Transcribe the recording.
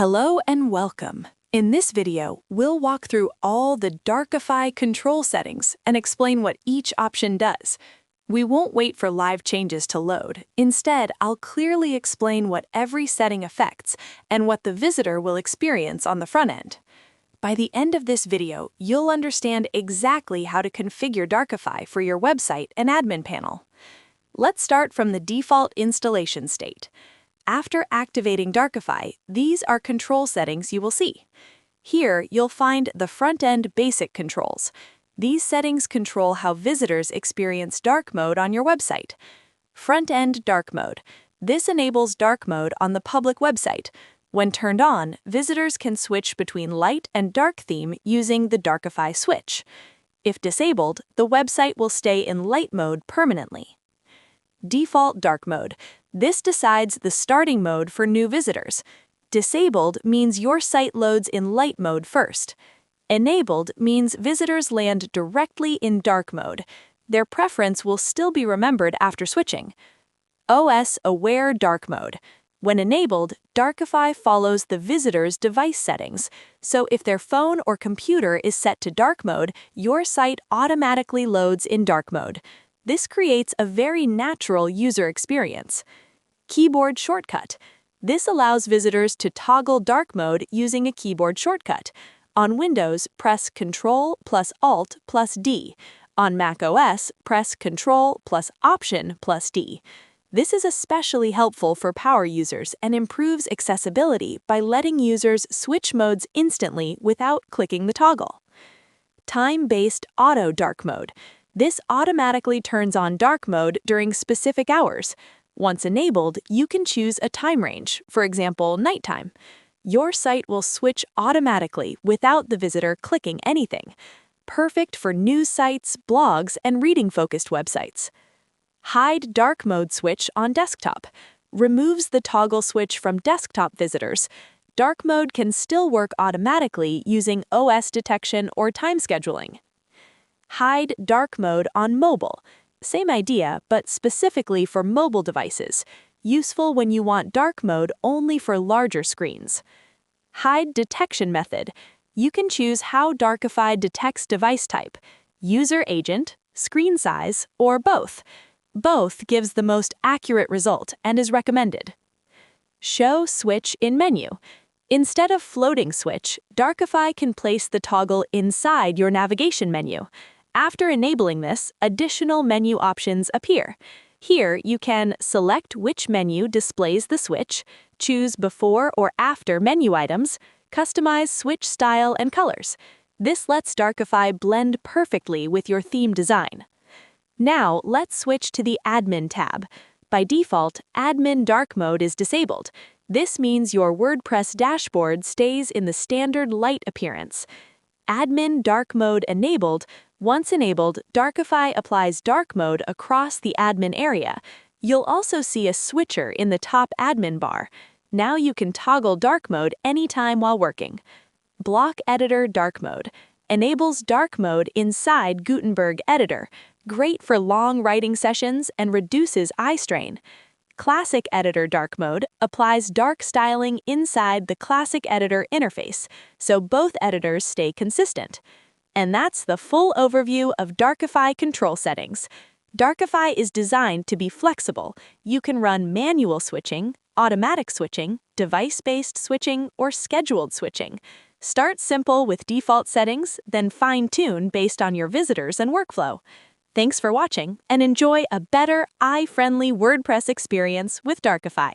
Hello and welcome. In this video, we'll walk through all the Darkify Control settings and explain what each option does. We won't wait for live changes to load. Instead, I'll clearly explain what every setting affects and what the visitor will experience on the front end. By the end of this video, you'll understand exactly how to configure Darkify for your website and admin panel. Let's start from the default installation state. After activating Darkify, these are control settings you will see. Here, you'll find the front-end basic controls. These settings control how visitors experience dark mode on your website. Front-end dark mode. This enables dark mode on the public website. When turned on, visitors can switch between light and dark theme using the Darkify switch. If disabled, the website will stay in light mode permanently. Default dark mode. This decides the starting mode for new visitors. Disabled means your site loads in light mode first. Enabled means visitors land directly in dark mode. Their preference will still be remembered after switching. OS-aware dark mode. When enabled, Darkify follows the visitor's device settings, so if their phone or computer is set to dark mode, your site automatically loads in dark mode. This creates a very natural user experience. Keyboard shortcut. This allows visitors to toggle dark mode using a keyboard shortcut. On Windows, press Ctrl plus Alt plus D. On Mac OS, press Ctrl plus Option plus D. This is especially helpful for power users and improves accessibility by letting users switch modes instantly without clicking the toggle. Time-based auto dark mode. This automatically turns on dark mode during specific hours. Once enabled, you can choose a time range, for example, nighttime. Your site will switch automatically without the visitor clicking anything. Perfect for news sites, blogs, and reading-focused websites. Hide dark mode switch on desktop. Removes the toggle switch from desktop visitors. Dark mode can still work automatically using OS detection or time scheduling. Hide dark mode on mobile. Same idea, but specifically for mobile devices. Useful when you want dark mode only for larger screens. Hide detection method. You can choose how Darkify detects device type, user agent, screen size, or both. Both gives the most accurate result and is recommended. Show switch in menu. Instead of floating switch, Darkify can place the toggle inside your navigation menu. After enabling this, additional menu options appear. Here, you can select which menu displays the switch, choose before or after menu items, customize switch style and colors. This lets Darkify blend perfectly with your theme design. Now, let's switch to the Admin tab. By default, Admin Dark Mode is disabled. This means your WordPress dashboard stays in the standard light appearance. Admin Dark Mode enabled. Once enabled, Darkify applies dark mode across the admin area. You'll also see a switcher in the top admin bar. Now you can toggle dark mode anytime while working. Block Editor Dark Mode enables dark mode inside Gutenberg Editor, great for long writing sessions and reduces eye strain. Classic Editor Dark Mode applies dark styling inside the Classic Editor interface, so both editors stay consistent. And that's the full overview of Darkify control settings. Darkify is designed to be flexible. You can run manual switching, automatic switching, device-based switching, or scheduled switching. Start simple with default settings, then fine-tune based on your visitors and workflow. Thanks for watching, and enjoy a better, eye-friendly WordPress experience with Darkify.